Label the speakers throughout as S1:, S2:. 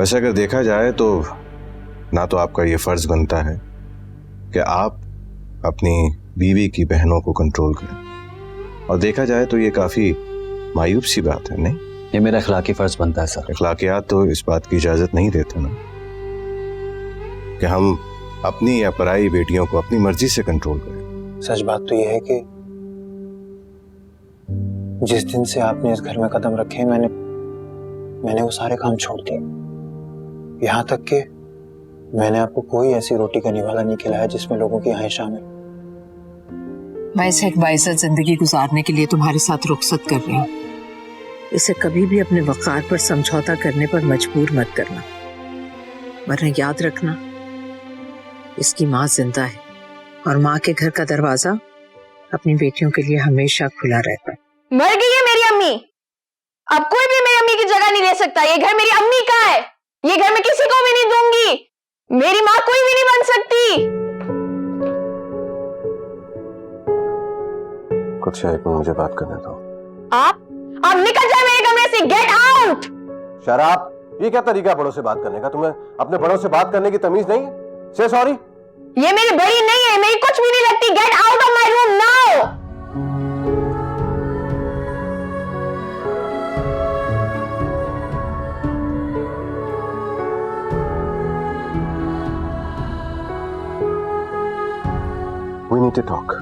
S1: वैसे अगर देखा जाए तो ना तो आपका ये फर्ज बनता है कि आप अपनी बीवी की बहनों को कंट्रोल करें, और देखा जाए तो ये काफी मायूब सी बात है, नहीं?
S2: ये मेरा इखलाकी फर्ज बनता है सर।
S1: इखलाकियात तो इस बात की इजाजत नहीं देते ना कि हम अपनी या पराई बेटियों को अपनी मर्जी से कंट्रोल करें।
S3: सच बात तो यह है कि जिस दिन से आपने इस घर में कदम रखे मैंने वो सारे काम छोड़ दिए। यहाँ तक कि मैंने आपको कोई ऐसी रोटी का निवाला नहीं खिलाया जिसमें लोगों की आएं शामिल।
S4: मैं इसे एक बाइज्जत जिंदगी गुजारने के लिए तुम्हारे साथ रुखसत कर रही हूँ। इसे कभी भी अपने वक़ार पर समझौता करने पर मजबूर मत करना, वरना याद रखना इसकी माँ जिंदा है और माँ के घर का दरवाजा अपनी बेटियों के लिए हमेशा खुला रहता है।
S5: मर गई है मेरी अम्मी, अब कोई भी मेरी अम्मी की जगह नहीं ले सकता। ये घर मेरी अम्मी का है, ये घर मैं किसी को भी नहीं दूंगी। मेरी माँ कोई भी नहीं बन सकती।
S1: कुछ है, मुझे बात करने दो।
S5: आप निकल जाए मेरे कमरे से, गेट आउट।
S6: शराब, ये क्या तरीका है बड़ों से बात करने का? तुम्हें अपने बड़ों से बात करने की तमीज नहीं है? से सॉरी।
S5: ये मेरी बड़ी नहीं है, मेरी कुछ भी नहीं लगती। Get out of my room now.
S1: We need to talk.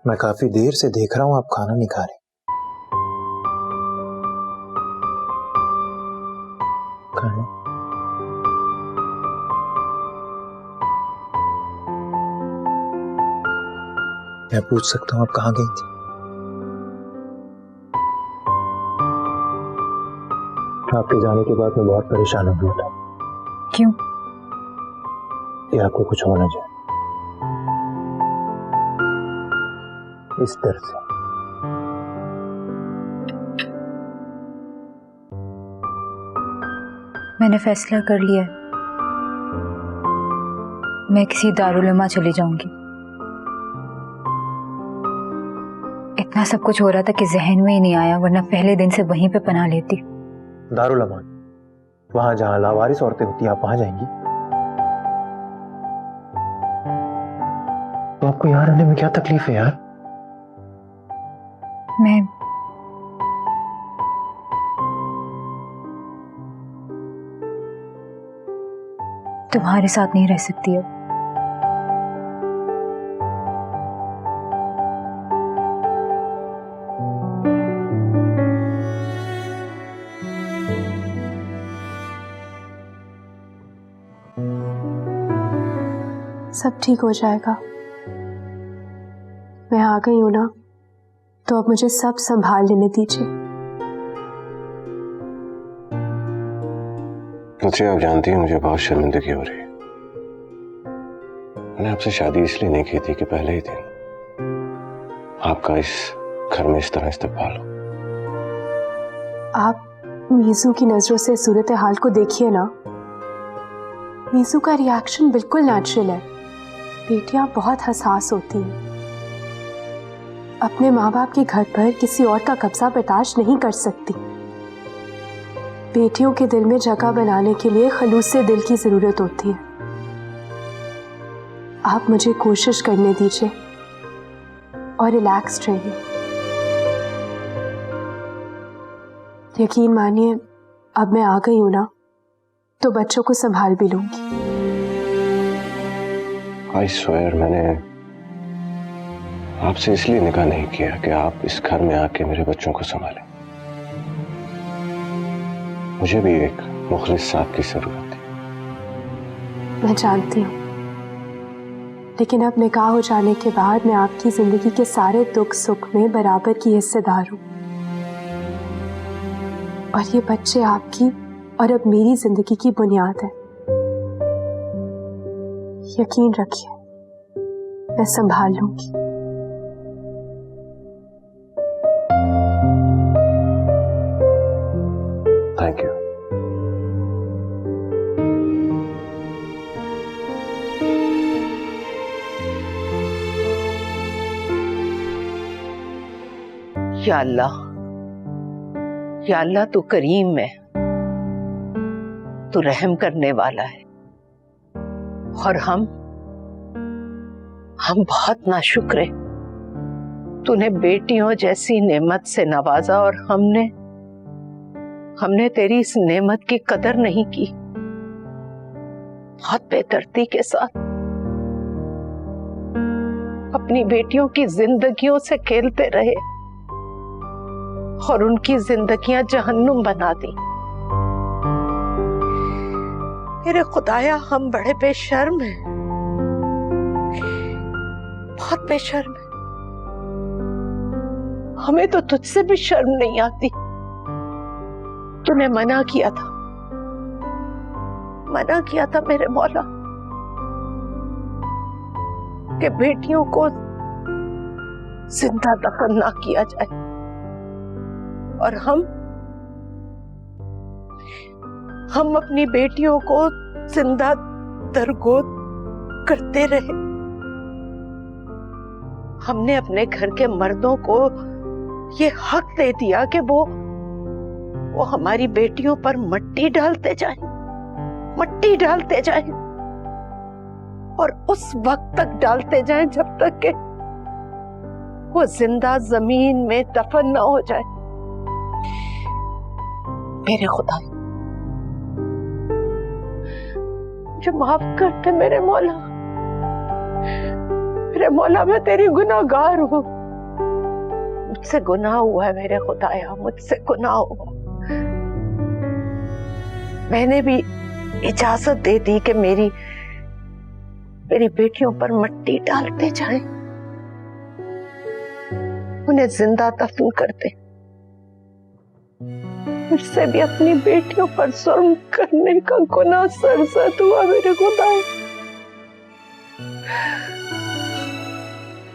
S3: मैं काफी देर से देख रहा हूं आप खाना नहीं खा रहे। खाना? मैं पूछ सकता हूं आप कहां गई थी? आपके जाने के बाद मैं बहुत परेशान हो गया था।
S7: क्यों?
S3: कि आपको कुछ होना चाहिए इस डर से।
S7: मैंने फैसला कर लिया है, मैं किसी दारुल-उलमा चली जाऊंगी। इतना सब कुछ हो रहा था कि जहन में ही नहीं आया, वरना पहले दिन से वहीं पे पनाह लेती।
S3: दारुल अमान, वहां जहां लावारिस औरतें होती हैं, आप वहां जाएंगी? तो आपको यहाँ रहने में क्या तकलीफ है यार?
S7: मैं तुम्हारे साथ नहीं रह सकती अब।
S8: सब ठीक हो जाएगा। मैं आ गई हूं ना, तो अब मुझे सब संभाल लेने दीजिए।
S1: मुझे आप जानती हैं, मुझे बहुत शर्मिंदगी हो रही है। मैंने आपसे शादी इसलिए नहीं की थी कि पहले ही दिन आपका इस घर में इस तरह इस्तेमाल हो।
S8: आप मीजू की नजरों से सूरत हाल को देखिए ना। मीजू का रिएक्शन बिल्कुल नेचुरल है। बेटियां बहुत हसास होती हैं, अपने माँ बाप के घर पर किसी और का कब्जा बर्दाश्त नहीं कर सकती। बेटियों के दिल में जगह बनाने के लिए खलूस से दिल की जरूरत होती है। आप मुझे कोशिश करने दीजिए और रिलैक्स्ड रहिए। यकीन मानिए, अब मैं आ गई हूं ना, तो बच्चों को संभाल भी लूंगी।
S1: आई स्वेयर, मैंने आपसे इसलिए निकाह नहीं किया कि आप इस घर में आके मेरे बच्चों को संभालें। मुझे भी एक मुखलिस साथ की जरूरत थी।
S8: मैं जानती हूँ, लेकिन अब निकाह हो जाने के बाद मैं आपकी जिंदगी के सारे दुख सुख में बराबर की हिस्सेदार हूँ। और ये बच्चे आपकी और अब मेरी जिंदगी की बुनियाद है। यकीन रखिए, मैं संभाल लूंगी।
S4: या अल्लाह, या अल्लाह तू करीम है, तू रहम करने वाला है। और हम बहुत नाशुक्र हैं। तूने बेटियों जैसी नेमत से नवाजा और हमने तेरी इस नेमत की कदर नहीं की। बहुत बेदर्दी के साथ अपनी बेटियों की जिंदगियों से खेलते रहे और उनकी जिंदगियां जहन्नुम बना दी। मेरे खुदाया, हम बड़े बेशर्म हैं, बहुत बेशर्म हैं। हमें तो तुझसे भी शर्म नहीं आती। तूने मना किया था मेरे मौला कि बेटियों को जिंदा दफन ना किया जाए, और हम अपनी बेटियों को जिंदा दरगोद करते रहे। हमने अपने घर के मर्दों को ये हक दे दिया कि वो हमारी बेटियों पर मट्टी डालते जाएं और उस वक्त तक डालते जाएं जब तक कि वो जिंदा जमीन में दफन ना हो जाए। मेरे खुदा, मुझे माफ करते मेरे मौला। मैं तेरी गुनाहगार हूँ। मुझसे गुनाह हुआ है मेरे खुदाया, मुझसे गुनाह हुआ। मैंने भी इजाजत दे दी कि मेरी बेटियों पर मट्टी डालते जाएं, उन्हें जिंदा दफन करते। मुझसे भी अपनी बेटियों पर जुल्म करने का गुनाह सरजद हुआ मेरे खुदाया।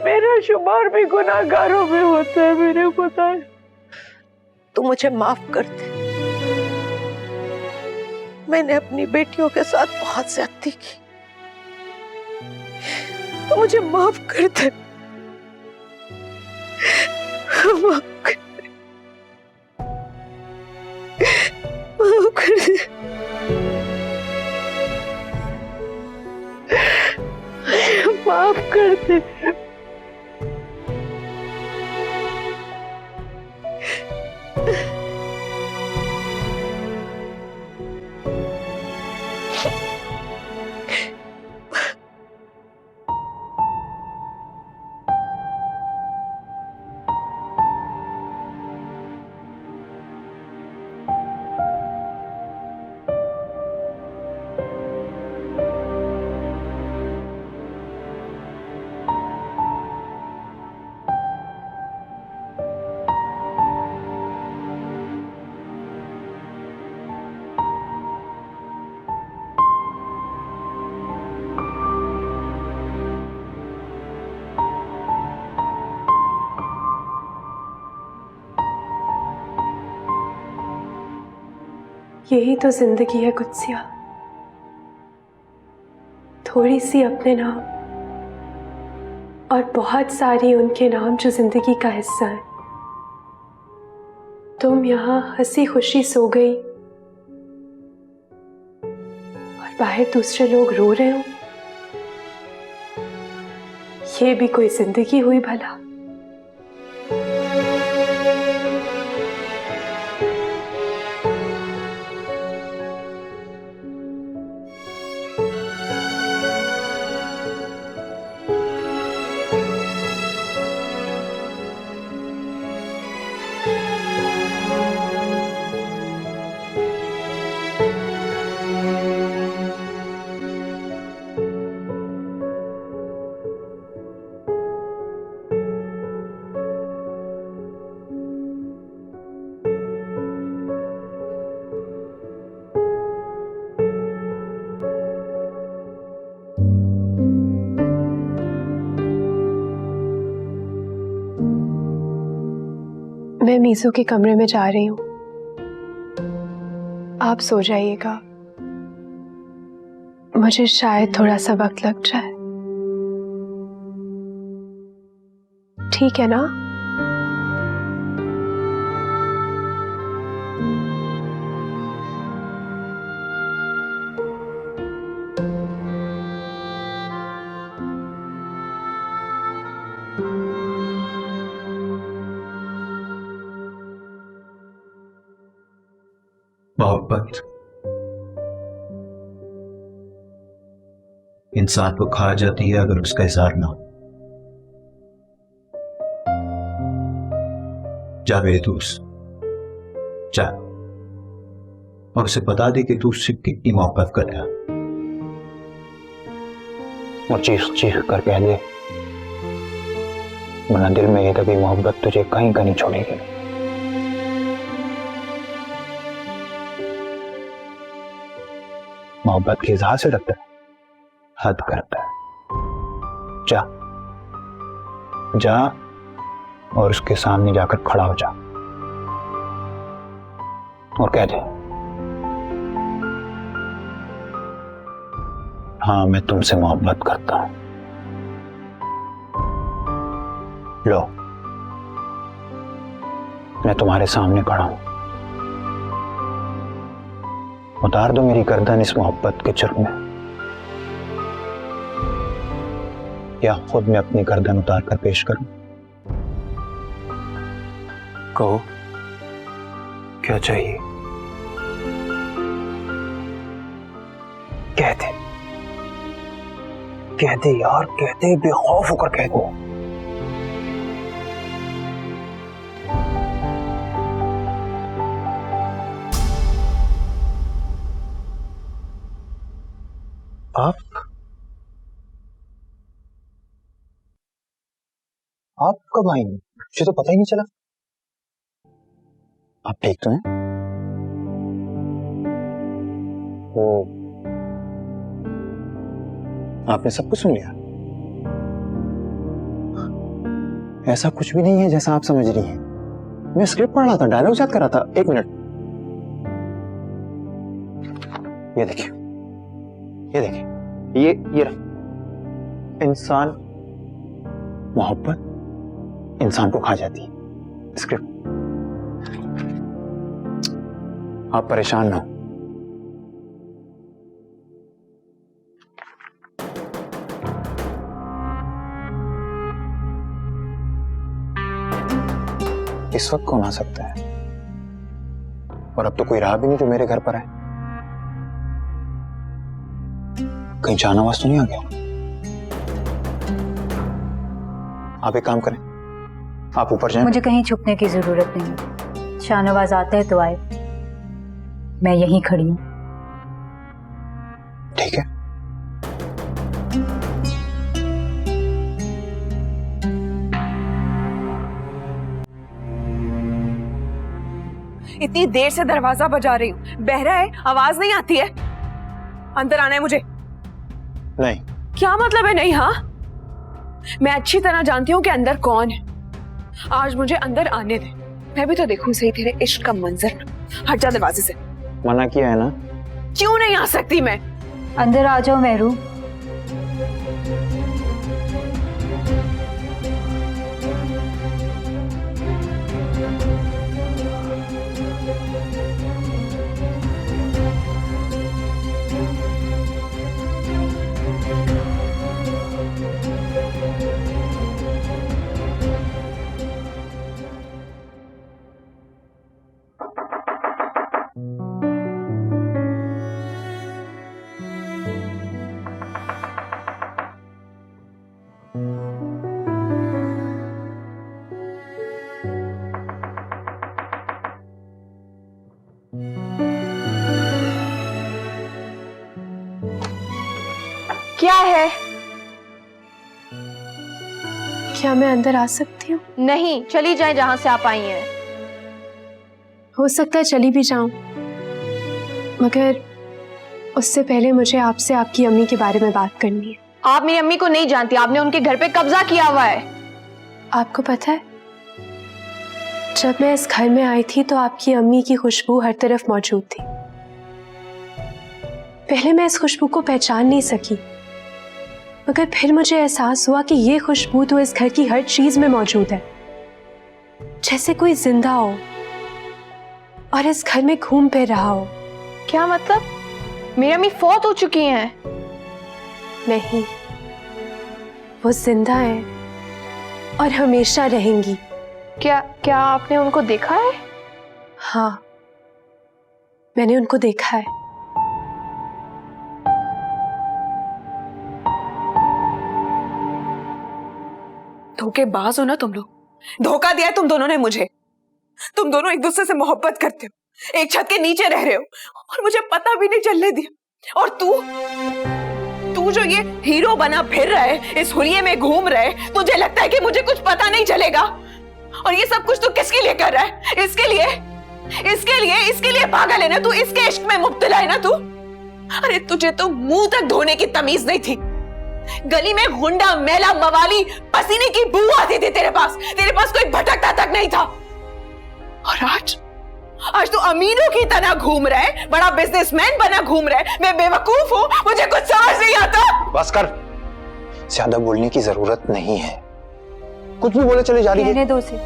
S4: मेरा शुमार भी गुनाहगारों में होता है मेरे खुदाया। तू मुझे माफ कर दे। मैंने अपनी बेटियों के साथ बहुत ज्यादती की, तो मुझे माफ कर दे। माफ कर दे, माफ कर दे, माफ कर दे।
S8: यही तो जिंदगी है कुत्सिया, थोड़ी सी अपने नाम और बहुत सारी उनके नाम जो जिंदगी का हिस्सा है। तुम यहाँ हंसी खुशी सो गई और बाहर दूसरे लोग रो रहे हो। ये भी कोई जिंदगी हुई भला? मैं मीज़ो के कमरे में जा रही हूँ, आप सो जाइएगा। मुझे शायद थोड़ा सा वक्त लग जाए, ठीक है ना?
S9: मोहब्बत इंसान को खा जाती है अगर उसका इजहार ना हो। जा मेरे दोस्त, जा और उसे बता दे कि तू उससे कितनी मोहब्बत कर रहा।
S3: और चीख चीख कर कह दे, वरना दिल में ये दबी मोहब्बत तुझे कहीं का नहीं छोड़ेगी। मोहब्बत के इजहार से डरता है, हद करता है। जा जा और उसके सामने जाकर खड़ा हो जा और कह दे, हाँ मैं तुमसे मोहब्बत करता हूं। लो, मैं तुम्हारे सामने खड़ा हूं, उतार दो मेरी गर्दन इस मोहब्बत के जुर्म में, या खुद मैं अपनी गर्दन उतार कर पेश करूं। कहो क्या चाहिए, कह दे यार, कह दे, बेखौफ होकर कह दो। आप कब आएंगे, मुझे तो पता ही नहीं चला। आप ठीक तो हैं? वो आपने सब कुछ सुन लिया? ऐसा कुछ भी नहीं है जैसा आप समझ रही हैं। मैं स्क्रिप्ट पढ़ रहा था, डायलॉग याद कर रहा था। एक मिनट, ये देखिए, ये देखिए, ये रहा। इंसान, मोहब्बत इंसान को खा जाती है। स्क्रिप्ट। आप परेशान ना हो। इस वक्त कौन आ सकता है? और अब तो कोई रहा भी नहीं जो मेरे घर पर है। कहीं जानवाज तो नहीं आ गया? आप एक काम करें, आप ऊपर जाएं।
S7: मुझे कहीं छुपने की जरूरत नहीं। शाहनवाज आता है तो आए, मैं यहीं खड़ी हूं।
S3: ठीक है।
S10: इतनी देर से दरवाजा बजा रही हूँ, बहरा है, आवाज नहीं आती है। अंदर आना है मुझे।
S3: नहीं।
S10: क्या मतलब है नहीं? हाँ, मैं अच्छी तरह जानती हूँ कि अंदर कौन है। आज मुझे अंदर आने दे, मैं भी तो देखूं सही तेरे इश्क का मंजर। हट जा दरवाजे से।
S3: मना किया है ना?
S10: क्यों नहीं आ सकती मैं?
S7: अंदर आ जाओ मेहरू।
S5: क्या है?
S8: क्या मैं अंदर आ सकती हूँ?
S5: नहीं, चली जाए जहां से आप आई हैं।
S8: हो सकता है चली भी जाऊं, मगर उससे पहले मुझे आपसे आपकी अम्मी के बारे में बात करनी है।
S5: आप मेरी अम्मी को नहीं जानती, आपने उनके घर पे कब्जा किया हुआ है।
S8: आपको पता है, जब मैं इस घर में आई थी तो आपकी अम्मी की खुशबू हर तरफ मौजूद थी। पहले मैं इस खुशबू को पहचान नहीं सकी, मगर फिर मुझे एहसास हुआ कि ये खुशबू तो इस घर की हर चीज में मौजूद है, जैसे कोई जिंदा हो और इस घर में घूम फिर रहा हो।
S5: क्या मतलब? मेरी अम्मी फौत हो चुकी हैं?
S8: नहीं, वो जिंदा हैं और हमेशा रहेंगी।
S5: क्या आपने उनको देखा है?
S8: हाँ, मैंने उनको देखा है।
S10: धोखेबाज हो ना तुम लोग। धोखा दिया है तुम दोनों ने मुझे। तुम दोनों एक दूसरे से मोहब्बत करते हो, एक छत के नीचे रह रहे हो और मुझे पता भी नहीं चलने दिया। और तू जो ये हीरो बना फिर रहा है, इस हुलिये में घूम रहा है, तुझे लगता है कि मुझे कुछ पता नहीं चलेगा। और ये सब कुछ तू किसके लिए कर रहा है? इसके लिए पागल है ना तू, इसके इश्क में मुब्तला है ना तू। अरे तुझे तो मुंह तक धोने की तमीज नहीं थी। गली में गुंडा, मैला, मवाली, पसीने की बू आती थी तेरे पास कोई भटकता तक नहीं था। और आज तो अमीरों की तरह घूम रहा है, बड़ा बिजनेसमैन बना घूम रहा है। मैं बेवकूफ हूं, मुझे कुछ समझ नहीं आता।
S3: बस कर, ज्यादा बोलने की जरूरत नहीं है। कुछ भी बोले चले जा रही है।
S7: कहने दो उसे,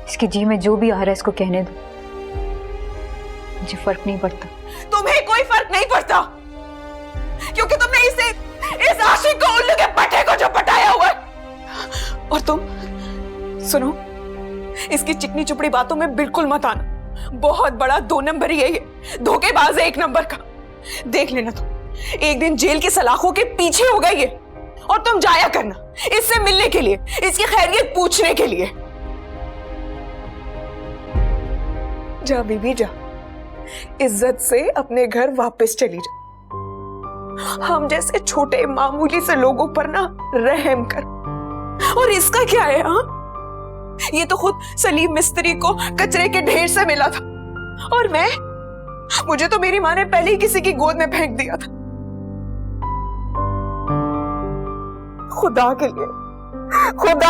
S7: इसके जी में जो भी आ रहा है इसको कहने दो, मुझे फर्क नहीं पड़ता।
S10: तुम्हें कोई फर्क नहीं पड़ता क्योंकि तुमने इस आशिक को, उल्लू के पट्टे को जो पटाया हुआ है। और तुम सुनो, इसकी चिकनी चुपड़ी बातों में बिल्कुल मत आना। बहुत बड़ा 2 नंबरी है ये, धोखेबाज है 1 नंबर का। देख लेना तुम, एक दिन जेल की सलाखों के पीछे होगा ये। और तुम जाया करना इससे मिलने के लिए, इसकी खैरियत पूछने के लिए। जा बीबी जा, इज्जत से अपने घर वापस चली जा। हम जैसे छोटे मामूली से लोगों पर ना रहम कर। और इसका क्या है? हाँ, ये तो खुद सलीम मिस्त्री को कचरे के ढेर से मिला था। और मुझे तो मेरी माँ ने पहले ही किसी की गोद में फेंक दिया था। खुदा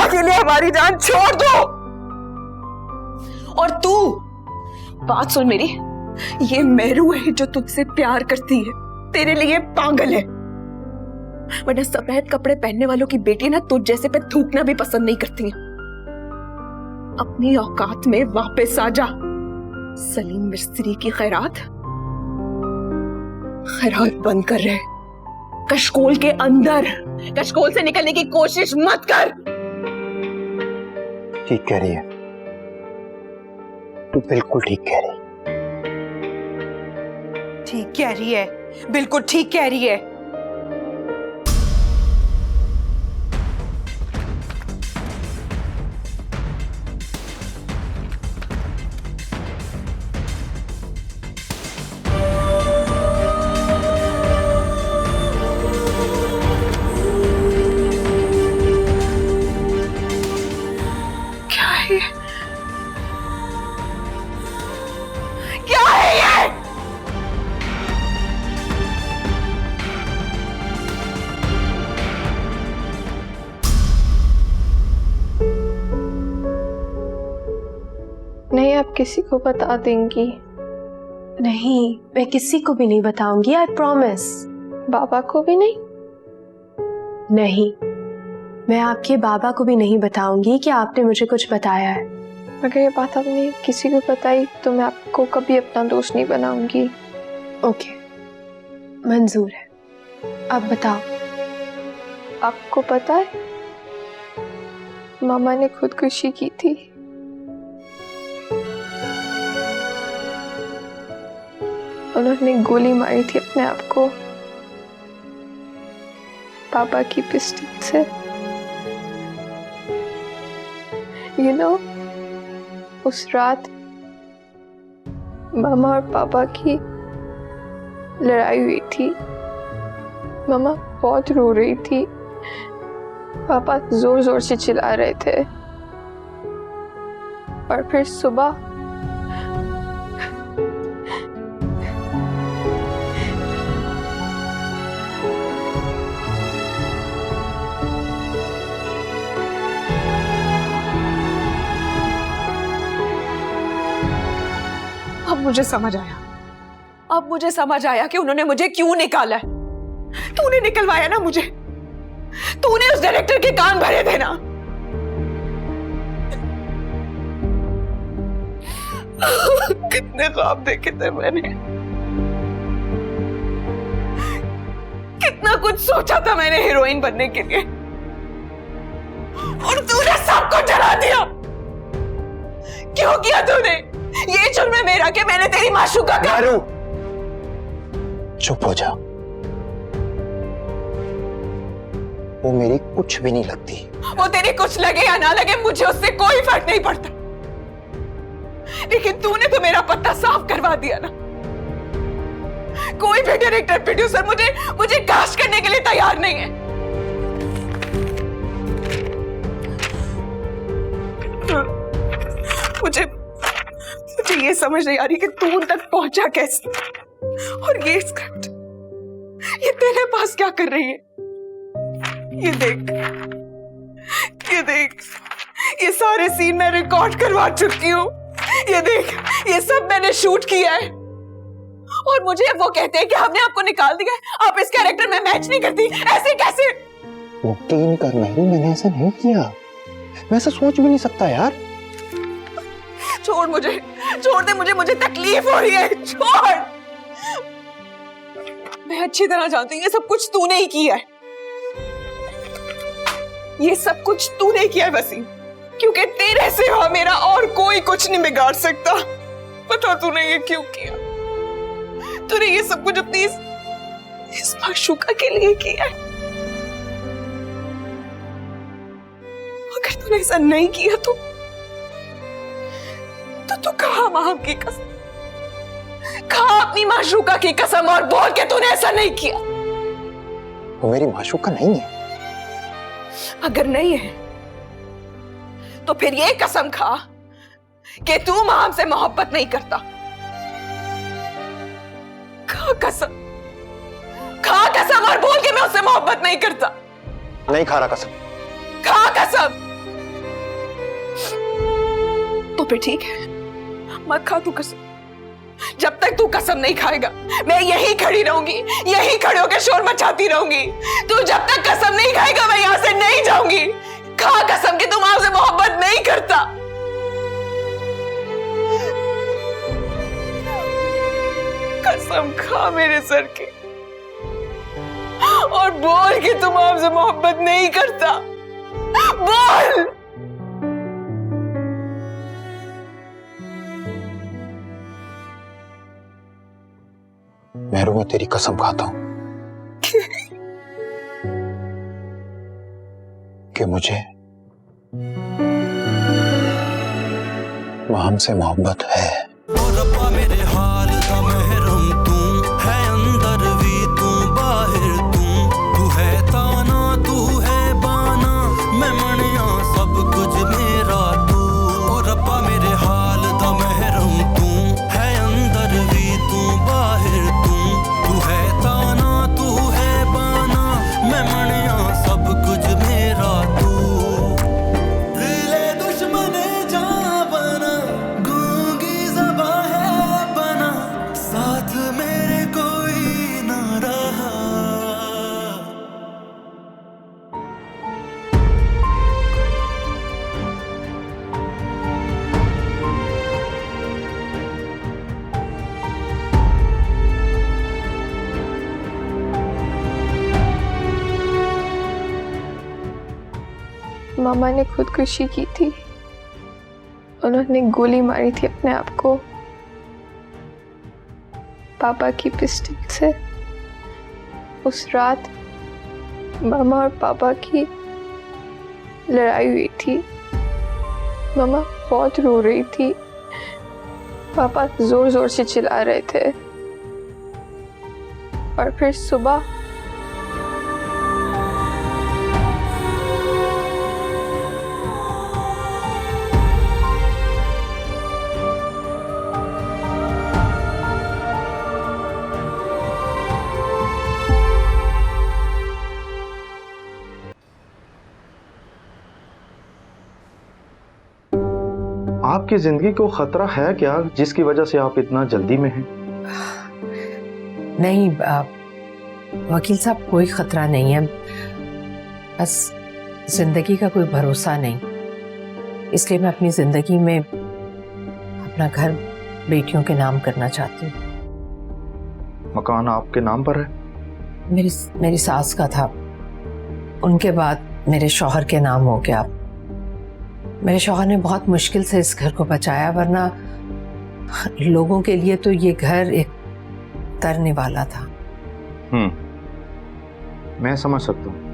S10: के लिए हमारी जान छोड़ दो। और तू बात सुन मेरी, ये मेरू है जो तुझसे प्यार करती है, तेरे लिए पागल है। वरना सफेद कपड़े पहनने वालों की बेटी ना तुझ जैसे पे थूकना भी पसंद नहीं करती है। अपनी औकात में वापस आ जा। सलीम मिस्त्री की खैरात बंद कर रहे। कशकोल के अंदर, कशकोल से निकलने की कोशिश मत कर।
S3: ठीक कह रही है तू, बिल्कुल ठीक कह रही है।
S10: ठीक कह रही है, बिल्कुल ठीक कह रही है। क्या है ये?
S5: नहीं, आप किसी को बता देंगी?
S8: नहीं, मैं किसी को भी नहीं बताऊंगी, आई प्रॉमिस।
S5: बाबा को भी नहीं?
S8: नहीं, मैं आपके बाबा को भी नहीं बताऊंगी कि आपने मुझे कुछ बताया है।
S5: अगर ये बात आपने किसी को बताई तो मैं आपको कभी अपना दोस्त नहीं बनाऊंगी।
S8: ओके, मंजूर है। अब बताओ।
S5: आपको पता है, मामा ने खुदकुशी की थी। उन्होंने गोली मारी थी अपने आप को पापा की पिस्टल से। You know, उस रात मामा और पापा की लड़ाई हुई थी। मामा बहुत रो रही थी, पापा जोर जोर से चिल्ला रहे थे। और फिर सुबह
S10: अब मुझे समझ आया कि उन्होंने मुझे क्यों निकाला है। तूने निकलवाया ना मुझे, तूने उस डायरेक्टर के कान भरे थे ना। कितने ख्वाब देखे थे मैंने, कितना कुछ सोचा था मैंने हीरोइन बनने के लिए, और तूने सबको जला दिया। क्यों किया तूने? ये जुर्म है मेरा कि मैंने तेरी माशूका का।
S3: चुप हो जा, वो मेरी कुछ भी नहीं लगती।
S10: वो तेरी कुछ लगे या ना लगे मुझे उससे कोई फर्क नहीं पड़ता, लेकिन तूने तो मेरा पत्ता साफ करवा दिया ना। कोई भी डायरेक्टर प्रोड्यूसर मुझे कास्ट करने के लिए तैयार नहीं है। मुझे ये समझ नहीं आ रही कि तू उन तक पहुंचा कैसे, और ये स्क्रिप्ट ये तेरे पास क्या कर रही है। ये देख, ये सारे सीन मैं रिकॉर्ड करवा चुकी हूँ। ये देख, ये सब मैंने शूट किया है, और मुझे वो कहते हैं कि हमने आपको निकाल दिया है, आप इस कैरेक्टर में मैच नहीं करती। ऐसे कैसे?
S3: यकीन कर मेहरू, मैंने ऐसा नहीं किया, मैं ऐसा सोच भी नहीं सकता यार।
S10: छोड़ दे मुझे तकलीफ हो रही है, छोड़। मैं अच्छी तरह जानती हूँ ये सब कुछ तूने ही किया है, ये सब कुछ तूने किया है वसीम, क्योंकि तेरे सिवा मेरा और कोई कुछ नहीं बिगाड़ सकता। पता तूने ये क्यों किया? तूने ये सब कुछ अपनी इस माशूका के लिए किया है। अगर तूने ऐसा नहीं किया तो तू कहा माम की कसम, कहा अपनी माशूका की कसम और बोल के तूने ऐसा नहीं किया।
S3: वो मेरी माशूका नहीं है।
S10: अगर नहीं है तो फिर ये कसम खा कि तू माम से मोहब्बत नहीं करता। खा कसम और बोल के मैं उससे मोहब्बत नहीं करता।
S3: नहीं खा रहा कसम।
S10: खा कसम। तो फिर ठीक है, मत खा तू कसम। जब तक तू कसम नहीं खाएगा मैं यहीं खड़ी रहूंगी, यहीं खड़े होकर शोर मचाती रहूंगी। तू जब तक कसम नहीं खाएगा मैं यहां से नहीं जाऊंगी। खा कसम कि तुम आपसे मोहब्बत नहीं करता। कसम खा मेरे सर की और बोल कि तुम आपसे मोहब्बत नहीं करता। बोल।
S3: मेहरू, मैं तेरी कसम खाता हूं कि मुझे माम से मोहब्बत है।
S11: रब्बा मेरे हाल दा महरम तू है, अंदर भी तू बाहर तू है ताना तू है बाना, मैं मनिया सब कुछ मेरा तू। ओ रब्बा मेरे हाल दा महरम तू है, अंदर भी तू बाहर तू है ताना तू है बाना, मैं मनिया सब कुछ मेरा तू। दिले दुश्मन जा बना, गूंगी ज़बां है बना, साथ मेरे कोई ना रहा।
S5: मामा ने खुदकुशी की थी, उन्होंने गोली मारी थी अपने आप को पापा की पिस्टल से। उस रात मामा और पापा की लड़ाई हुई थी। मामा बहुत रो रही थी, पापा जोर जोर से चिल्ला रहे थे। और फिर सुबह
S12: आपकी जिंदगी को खतरा है क्या, जिसकी वजह से आप इतना जल्दी में हैं?
S4: नहीं वकील साहब, कोई खतरा नहीं है, बस जिंदगी का कोई भरोसा नहीं, इसलिए मैं अपनी जिंदगी में अपना घर बेटियों के नाम करना चाहती हूँ।
S12: मकान आपके नाम पर है?
S4: मेरी सास का था, उनके बाद मेरे शौहर के नाम हो गया। मेरे शौहर ने बहुत मुश्किल से इस घर को बचाया, वरना लोगों के लिए तो ये घर एक तरने वाला था।
S12: मैं समझ सकता हूँ।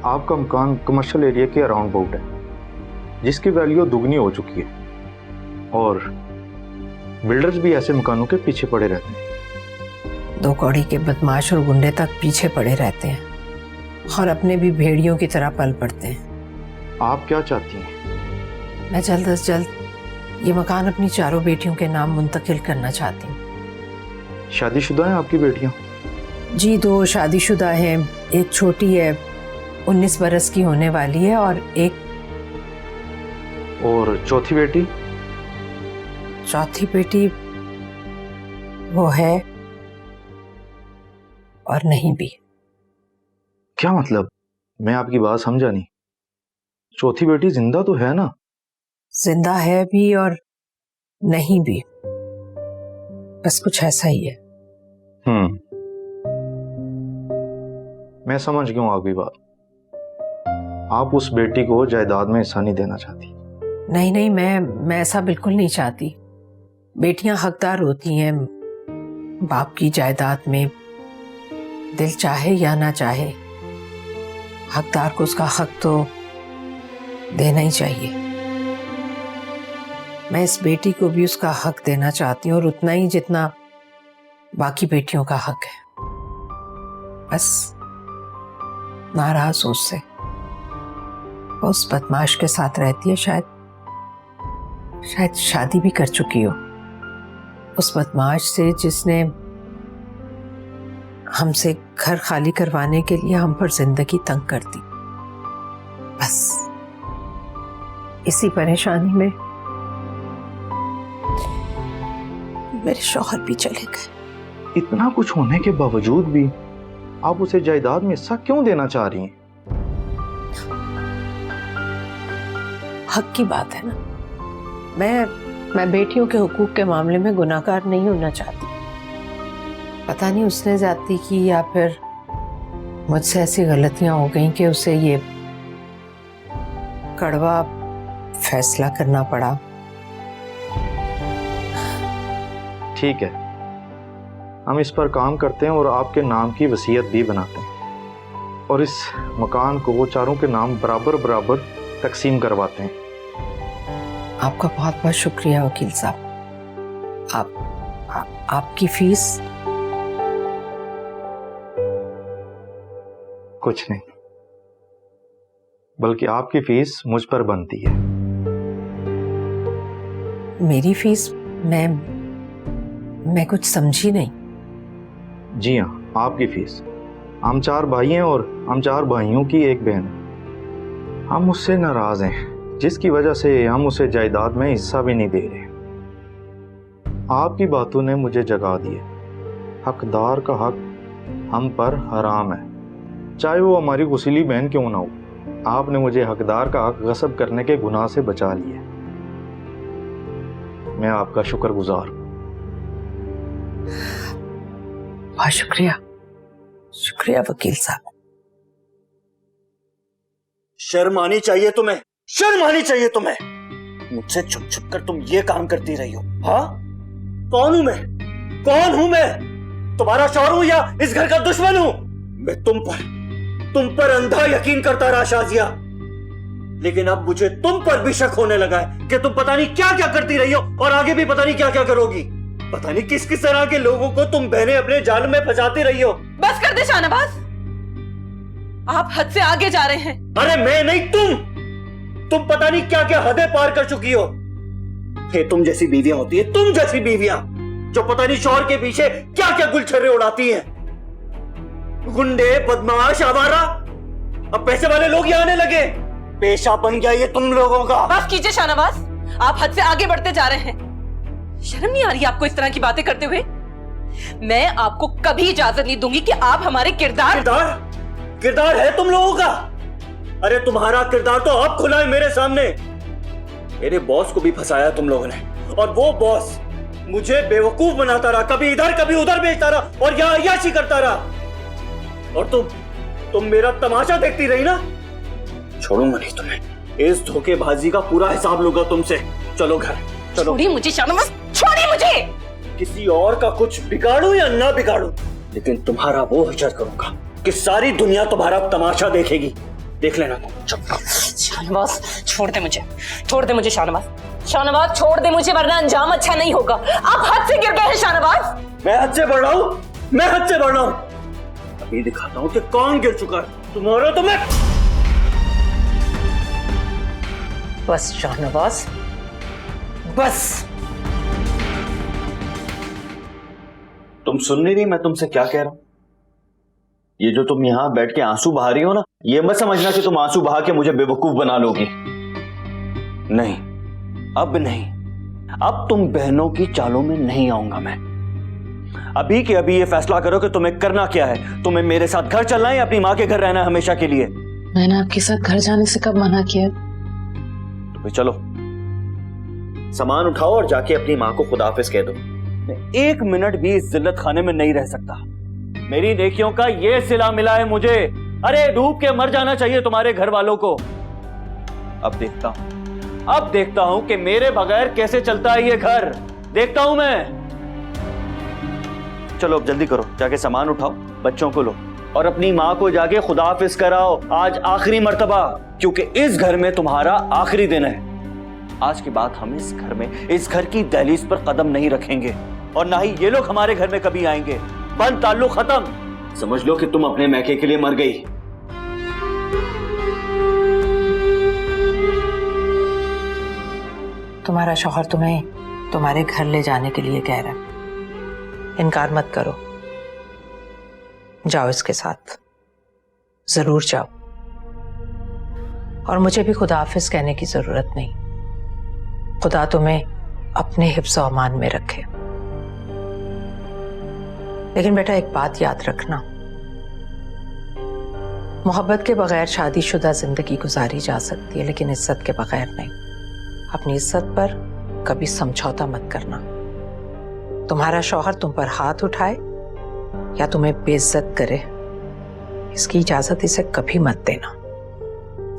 S12: आपका मकान कमर्शियल एरिया के अराउंड बाउट है, जिसकी वैल्यू दुगनी हो चुकी है, और बिल्डर्स भी ऐसे मकानों के पीछे पड़े रहते हैं।
S4: दो कौड़ी के बदमाश और गुंडे तक पीछे पड़े रहते हैं और अपने भी भेड़ियों की तरह पल पड़ते हैं।
S12: आप क्या चाहती हैं?
S4: मैं जल्द से जल्द ये मकान अपनी चारों बेटियों के नाम मुंतकिल करना चाहती हूँ।
S12: शादीशुदा हैं आपकी बेटियां?
S4: जी, 2 शादीशुदा हैं। एक छोटी है, 19 बरस की होने वाली है, और
S12: चौथी बेटी?
S4: चौथी बेटी वो है और नहीं भी।
S12: क्या मतलब? मैं आपकी बात समझा नहीं। चौथी बेटी जिंदा तो है ना?
S4: जिंदा है भी और नहीं भी, बस कुछ ऐसा ही है।
S12: मैं समझ गया हूं आपकी बात। आप उस बेटी को जायदाद में हिस्सा नहीं देना चाहती?
S4: नहीं, मैं ऐसा बिल्कुल नहीं चाहती। बेटियां हकदार होती हैं बाप की जायदाद में, दिल चाहे या ना चाहे, हकदार को उसका हक तो देना ही चाहिए। मैं इस बेटी को भी उसका हक देना चाहती हूँ, और उतना ही जितना बाकी बेटियों का हक है। बस नाराज हूं उससे। वो उस बदमाश के साथ रहती है, शायद शादी भी कर चुकी हो उस बदमाश से, जिसने हमसे घर खाली करवाने के लिए हम पर जिंदगी तंग कर दी। बस इसी परेशानी में मेरे शौहर भी चले गए।
S12: इतना कुछ होने के बावजूद भी आप उसे जायदाद में हिस्सा क्यों देना चाह रही हैं?
S4: हक की बात है ना। मैं बेटियों के हुकूक के मामले में गुनाहगार नहीं होना चाहती। पता नहीं उसने ज्यादती की या फिर मुझसे ऐसी गलतियां हो गई कि उसे ये कड़वा फैसला करना पड़ा।
S12: ठीक है, हम इस पर काम करते हैं और आपके नाम की वसीयत भी बनाते हैं, और इस मकान को वो चारों के नाम बराबर बराबर तकसीम करवाते हैं।
S4: आपका बहुत बहुत शुक्रिया वकील साहब। आपकी फीस?
S12: कुछ नहीं, बल्कि आपकी फीस मुझ पर बनती है।
S4: मेरी फीस? मैं कुछ समझी नहीं।
S12: जी हाँ, आपकी फीस। हम 4 भाई हैं और हम 4 भाइयों की एक बहन है। हम उससे नाराज हैं, जिसकी वजह से हम उसे जायदाद में हिस्सा भी नहीं दे रहे। आपकी बातों ने मुझे जगा दिया। हकदार का हक हम पर हराम है, चाहे वो हमारी गुस्सीली बहन क्यों ना हो। आपने मुझे हकदार का हक गस्ब करने के गुनाह से बचा लिया। मैं आपका शुक्रगुजार हूं।
S4: बहुत शुक्रिया वकील साहब।
S13: शर्म आनी चाहिए तुम्हें, शर्म आनी चाहिए तुम्हें। मुझसे छुप छुप कर तुम ये काम करती रही हो। हाँ, कौन हूं मैं? तुम्हारा शौहर हूं या इस घर का दुश्मन हूं? मैं तुम पर अंधा यकीन करता रहा शाजिया, लेकिन अब मुझे तुम पर भी शक होने लगा है कि तुम पता नहीं क्या क्या करती रही हो और आगे भी पता नहीं क्या क्या करोगी। पता नहीं किस किस तरह के लोगों को तुम बहनें अपने जाल में फंसाती रही हो।
S10: बस कर दे शाहनवाज, आप हद से आगे जा रहे हैं।
S13: अरे मैं नहीं, तुम पता नहीं क्या क्या हदें पार कर चुकी हो। ये तुम जैसी बीवियां होती है, तुम जैसी बीवियां जो पता नहीं शौहर के पीछे क्या क्या गुलछर्रे उड़ाती हैं। गुंडे, बदमाश, आवारा, अब पैसे वाले लोग यहाँ आने लगे। पेशा बन गया ये तुम लोगों का।
S10: माफ कीजिए शाहनवाज, आप हद से आगे बढ़ते जा रहे हैं। शर्म नहीं आ रही आपको इस तरह की बातें करते हुए? मैं आपको कभी इजाजत नहीं दूंगी कि आप हमारे
S13: किरदार है तुम लोगों का। अरे तुम्हारा किरदार तो अब खुला है मेरे सामने। मेरे बॉस को भी फंसाया तुम लोगों ने, और वो बॉस मुझे बेवकूफ बनाता रहा, कभी इधर कभी उधर भेजता रहा और यहाँ अय्याशी करता रहा। और तुम मेरा तमाशा देखती रही ना। छोड़ूंगा नहीं तुम्हें। इस धोखेबाजी का पूरा हिसाब लूंगा तुमसे। चलो घर,
S10: छोड़िए मुझे शाहनवाज, छोड़िए मुझे।
S13: किसी और का कुछ बिगाड़ू या ना बिगाड़ू, लेकिन तुम्हारा वो हशर करूंगा कि सारी दुनिया तुम्हारा तमाशा देखेगी। देख लेना।
S10: शाहनवाज छोड़ दे मुझे, छोड़ दे मुझे शाहनवाज, शाहनवाज छोड़ दे मुझे, वरना अंजाम अच्छा नहीं होगा। आप हद से गिर गए हैं शाहनवाज।
S13: मैं हद से बढ़ रहा हूँ, मैं हद से बढ़ रहा हूँ। अभी दिखाता हूँ कि कौन गिर चुका है। तुम्हारा तो मैं।
S4: बस शाहनवाज, बस।
S13: तुम सुन नहीं रही मैं तुमसे क्या कह रहा हूं? ये जो तुम यहां बैठ के आंसू बहा रही हो ना, ये मत समझना कि तुम आंसू बहा के मुझे बेवकूफ बना लोगी। नहीं, अब नहीं। अब तुम बहनों की चालों में नहीं आऊंगा मैं। अभी के अभी ये फैसला करो कि तुम्हें करना क्या है। तुम्हें मेरे साथ घर चलना है या अपनी माँ के घर रहना है हमेशा के लिए?
S4: मैंने आपके साथ घर जाने से कब मना किया?
S13: तो फिर चलो, सामान उठाओ और जाके अपनी माँ को खुदाफिज कह दो। मैं 1 मिनट भी इस जिल्लत खाने में नहीं रह सकता। मेरी नेकियों का ये सिला मिला है मुझे। अरे डूब के मर जाना चाहिए तुम्हारे घर वालों को। अब देखता हूं कि मेरे बगैर कैसे चलता है ये घर। देखता हूं मैं। चलो अब जल्दी करो, जाके सामान उठाओ, बच्चों को लो और अपनी माँ को जाके खुदाफिज कराओ। आज आखिरी मर्तबा, क्योंकि इस घर में तुम्हारा आखिरी दिन है। आज के बाद हम इस घर में, इस घर की दहलीज पर कदम नहीं रखेंगे और ना ही ये लोग हमारे घर में कभी आएंगे। बंद, ताल्लुक खत्म। समझ लो कि तुम अपने मैके के लिए मर गई।
S4: तुम्हारा शौहर तुम्हें तुम्हारे घर ले जाने के लिए कह रहा है, इनकार मत करो। जाओ इसके साथ, जरूर जाओ। और मुझे भी खुदाफिज कहने की जरूरत नहीं। खुदा तुम्हें अपने हिफ्ज़ और अमान में रखे। लेकिन बेटा एक बात याद रखना, मोहब्बत के बगैर शादीशुदा जिंदगी गुजारी जा सकती है, लेकिन इज्जत के बगैर नहीं। अपनी इज्जत पर कभी समझौता मत करना। तुम्हारा शौहर तुम पर हाथ उठाए या तुम्हें बेइज्जत करे, इसकी इजाजत इसे कभी मत देना।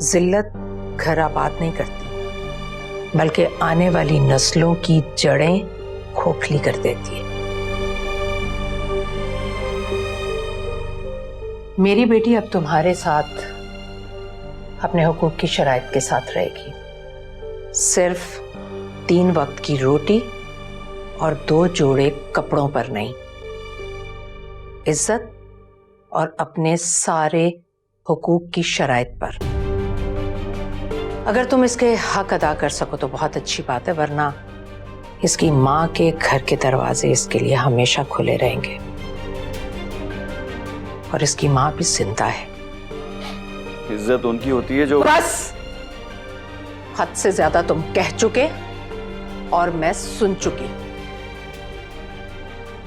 S4: जिल्लत घर आबाद नहीं करती, बल्कि आने वाली नस्लों की जड़ें खोखली कर देती है। मेरी बेटी अब तुम्हारे साथ अपने हुकूक की शराइत के साथ रहेगी। सिर्फ 3 वक्त की रोटी और 2 जोड़े कपड़ों पर नहीं, इज्जत और अपने सारे हुकूक की शराइत पर। अगर तुम इसके हक अदा कर सको तो बहुत अच्छी बात है, वरना इसकी माँ के घर के दरवाजे इसके लिए हमेशा खुले रहेंगे। और इसकी माँ भी जिंदा है।
S13: इज्जत उनकी होती है जो।
S4: बस, हद से ज्यादा तुम कह चुके और मैं सुन चुकी।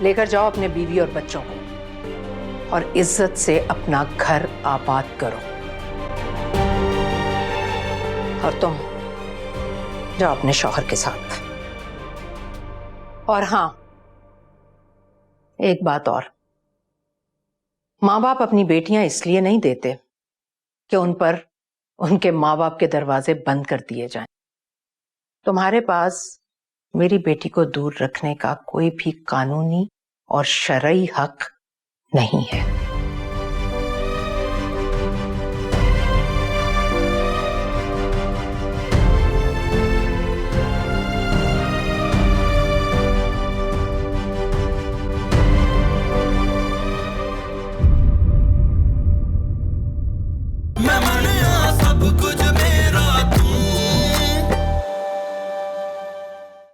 S4: लेकर जाओ अपने बीवी और बच्चों को और इज्जत से अपना घर आबाद करो। और तुम जाओ अपने शौहर के साथ। और हां, एक बात और, माँ बाप अपनी बेटियां इसलिए नहीं देते कि उन पर उनके माँ बाप के दरवाजे बंद कर दिए जाएं। तुम्हारे पास मेरी बेटी को दूर रखने का कोई भी कानूनी और शरई हक नहीं है।